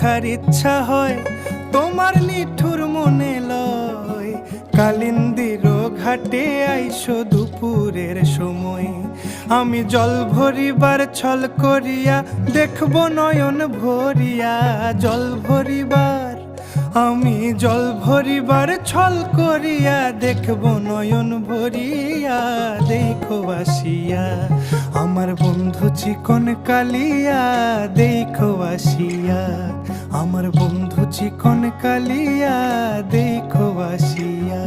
দেখার ইচ্ছা হয়, তোমার নিঠুর মনে লয়। কালিন্দির ঘাটে আইসো দুপুরের সময়, আমি জল ভরিবার ছল করিয়া দেখব নয়ন ভরিয়া। জল ভরিবার, আমি জল ভরিবার ছল করিয়া দেখব নয়ন ভরিয়া। দেখো আসিয়া আমার বন্ধু চিকন কালিয়া, দেখো আসিয়া আমার বন্ধু চিকন কালিয়া, দেখো আসিয়া।